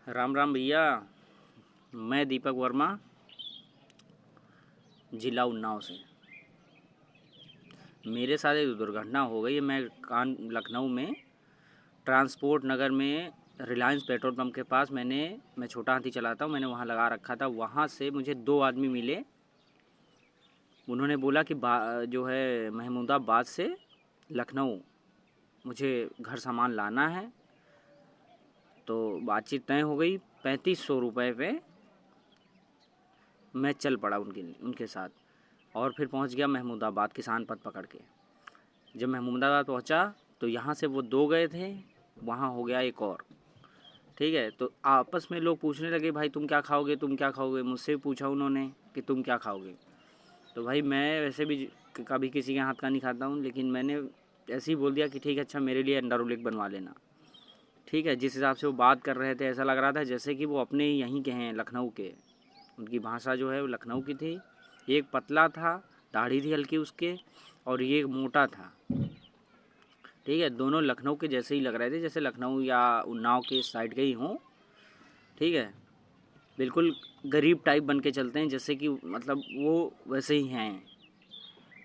राम राम भैया। मैं दीपक वर्मा, जिला उन्नाव से। मेरे साथ एक दुर्घटना हो गई है। मैं लखनऊ में ट्रांसपोर्ट नगर में रिलायंस पेट्रोल पंप के पास मैं छोटा हाथी चलाता हूँ, मैंने वहाँ लगा रखा था। वहाँ से मुझे दो आदमी मिले। उन्होंने बोला कि जो है महमूदाबाद से लखनऊ मुझे घर सामान लाना है। तो बातचीत तय हो गई। 3500 रुपये पे मैं चल पड़ा उनके साथ और फिर पहुंच गया महमूदाबाद किसान पथ पकड़ के। जब महमूदाबाद पहुंचा तो यहाँ से वो दो गए थे, वहाँ हो गया एक और। ठीक है, तो आपस में लोग पूछने लगे, भाई तुम क्या खाओगे, तुम क्या खाओगे। मुझसे भी पूछा उन्होंने कि तुम क्या खाओगे। तो भाई मैं वैसे भी कभी किसी के हाथ का नहीं खाता हूँ, लेकिन मैंने ऐसे ही बोल दिया कि ठीक है, अच्छा मेरे लिए अंडा रोल एक बनवा लेना। ठीक है, जिस हिसाब से वो बात कर रहे थे ऐसा लग रहा था जैसे कि वो अपने यहीं के हैं, लखनऊ के। उनकी भाषा जो है वो लखनऊ की थी। एक पतला था, दाढ़ी थी हल्की उसके, और ये मोटा था। ठीक है, दोनों लखनऊ के जैसे ही लग रहे थे, जैसे लखनऊ या उन्नाव के साइड के ही हों। ठीक है, बिल्कुल गरीब टाइप बन के चलते हैं, जैसे कि मतलब वो वैसे ही हैं।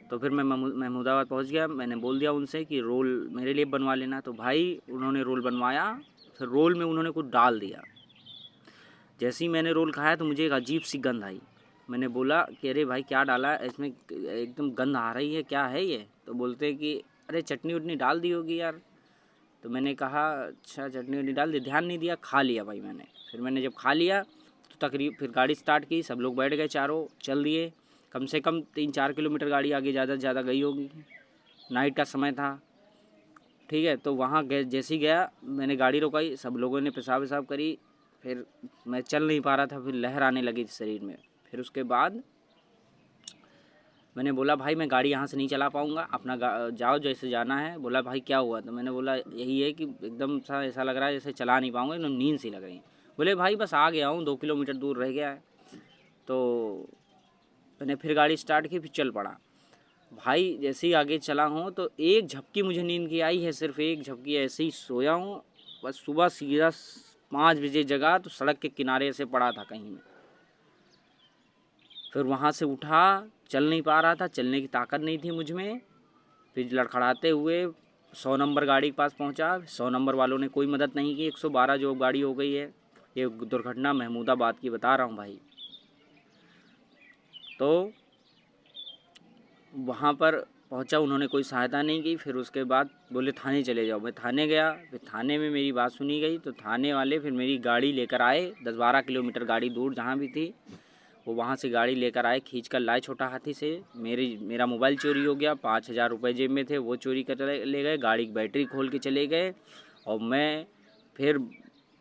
तो फिर मैं महमूदाबाद पहुंच गया। मैंने बोल दिया उनसे कि रोल मेरे लिए बनवा लेना। तो भाई उन्होंने रोल बनवाया। फिर रोल में उन्होंने कुछ डाल दिया। जैसे ही मैंने रोल खाया तो मुझे एक अजीब सी गंध आई। मैंने बोला कि अरे भाई क्या डाला है इसमें, एकदम गंध आ रही है, क्या है ये। तो बोलते हैं कि अरे चटनी उटनी डाल दी होगी यार। तो मैंने कहा अच्छा चटनी उटनी डाल दी, ध्यान नहीं दिया, खा लिया भाई मैंने। फिर मैंने जब खा लिया तो फिर गाड़ी स्टार्ट की, सब लोग बैठ गए, चारों चल दिए। कम से कम 3-4 किलोमीटर गाड़ी आगे ज़्यादा से ज़्यादा गई होगी, नाइट का समय था। ठीक है, तो वहाँ गए, जैसे ही गया मैंने गाड़ी रोकाई, सब लोगों ने पेशाब वेशाब करी। फिर मैं चल नहीं पा रहा था, फिर लहर आने लगी शरीर में। फिर उसके बाद मैंने बोला भाई मैं गाड़ी यहाँ से नहीं चला पाऊँगा, अपना जाओ जैसे जाना है। बोला भाई क्या हुआ। तो मैंने बोला यही है कि एकदम सा ऐसा लग रहा है जैसे चला नहीं पाऊँगा, एकदम नींद सी लग रही है। बोले भाई बस आ गया हूँ, 2 किलोमीटर दूर रह गया है। तो मैंने फिर गाड़ी स्टार्ट की, फिर चल पड़ा। भाई जैसे ही आगे चला हूँ तो एक झपकी मुझे नींद की आई है, सिर्फ एक झपकी, ऐसे ही सोया हूँ। बस सुबह सीधा 5 बजे जगा तो सड़क के किनारे से पड़ा था कहीं में। फिर वहाँ से उठा, चल नहीं पा रहा था, चलने की ताकत नहीं थी मुझ में। फिर लड़खड़ाते हुए 100 नंबर गाड़ी के पास पहुँचा। 100 नंबर वालों ने कोई मदद नहीं की। 112 जो गाड़ी हो गई है। ये दुर्घटना महमूदाबाद की बता रहा हूँ भाई। तो वहाँ पर पहुँचा, उन्होंने कोई सहायता नहीं की। फिर उसके बाद बोले थाने चले जाओ। मैं थाने गया, फिर थाने में मेरी बात सुनी गई। तो थाने वाले फिर मेरी गाड़ी लेकर आए, 10-12 किलोमीटर गाड़ी दूर जहाँ भी थी, वो वहाँ से गाड़ी लेकर आए, खींच कर लाए छोटा हाथी से। मेरा मोबाइल चोरी हो गया, 5000 रुपये जेब में थे, वो चोरी कर ले गए। गाड़ी की बैटरी खोल के चले गए। और मैं फिर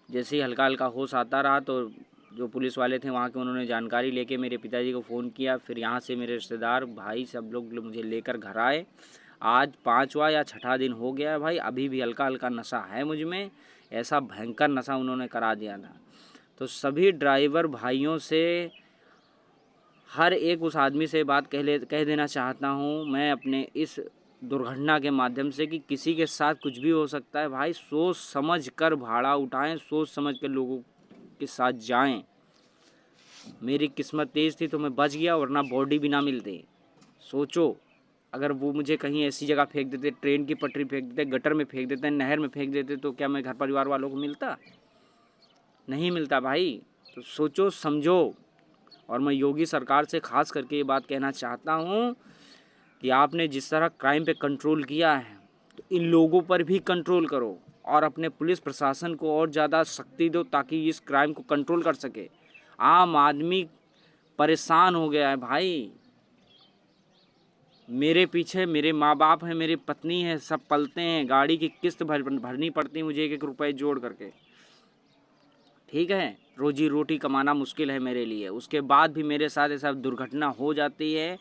जैसे ही हल्का हल्का होश आता रहा तो जो पुलिस वाले थे वहाँ के, उन्होंने जानकारी लेके मेरे पिताजी को फ़ोन किया। फिर यहाँ से मेरे रिश्तेदार भाई सब लोग मुझे लेकर घर आए। आज 5वां या 6ठा दिन हो गया है भाई, अभी भी हल्का हल्का नशा है मुझ में। ऐसा भयंकर नशा उन्होंने करा दिया था। तो सभी ड्राइवर भाइयों से, हर एक उस आदमी से बात कह देना चाहता हूँ मैं अपने इस दुर्घटना के माध्यम से कि किसी के साथ कुछ भी हो सकता है भाई। सोच समझ कर भाड़ा उठाएं, सोच समझ कर लोगों के साथ जाएं। मेरी किस्मत तेज़ थी तो मैं बच गया, वरना बॉडी भी ना मिलती। सोचो, अगर वो मुझे कहीं ऐसी जगह फेंक देते, ट्रेन की पटरी फेंक देते, गटर में फेंक देते, नहर में फेंक देते, तो क्या मैं घर परिवार वालों को मिलता? नहीं मिलता भाई। तो सोचो समझो। और मैं योगी सरकार से ख़ास करके ये बात कहना चाहता हूँ कि आपने जिस तरह क्राइम पे कंट्रोल किया है, तो इन लोगों पर भी कंट्रोल करो और अपने पुलिस प्रशासन को और ज़्यादा शक्ति दो ताकि इस क्राइम को कंट्रोल कर सके। आम आदमी परेशान हो गया है भाई। मेरे पीछे मेरे माँ बाप हैं, मेरी पत्नी है, सब पलते हैं, गाड़ी की किस्त भरनी पड़ती है मुझे, 1-1 रुपये जोड़ करके। ठीक है, रोजी रोटी कमाना मुश्किल है मेरे लिए, उसके बाद भी मेरे साथ ऐसा दुर्घटना हो जाती है।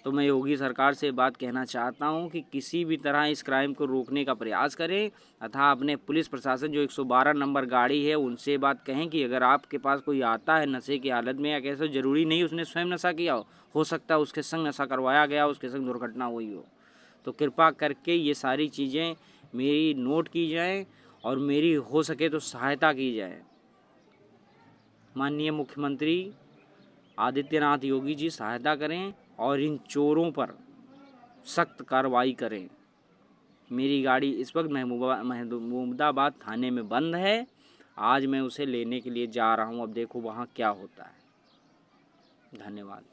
तो मैं योगी सरकार से बात कहना चाहता हूं कि किसी भी तरह इस क्राइम को रोकने का प्रयास करें, तथा अपने पुलिस प्रशासन जो 112 नंबर गाड़ी है उनसे बात कहें कि अगर आपके पास कोई आता है नशे की हालत में या कैसे, ज़रूरी नहीं उसने स्वयं नशा किया हो सकता है उसके संग नशा करवाया गया, उसके संग दुर्घटना हुई हो। तो कृपा करके ये सारी चीज़ें मेरी नोट की जाएँ और मेरी हो सके तो सहायता की जाए। माननीय मुख्यमंत्री आदित्यनाथ योगी जी सहायता करें और इन चोरों पर सख्त कार्रवाई करें। मेरी गाड़ी इस वक्त महमूदाबाद थाने में बंद है। आज मैं उसे लेने के लिए जा रहा हूँ, अब देखो वहाँ क्या होता है। धन्यवाद।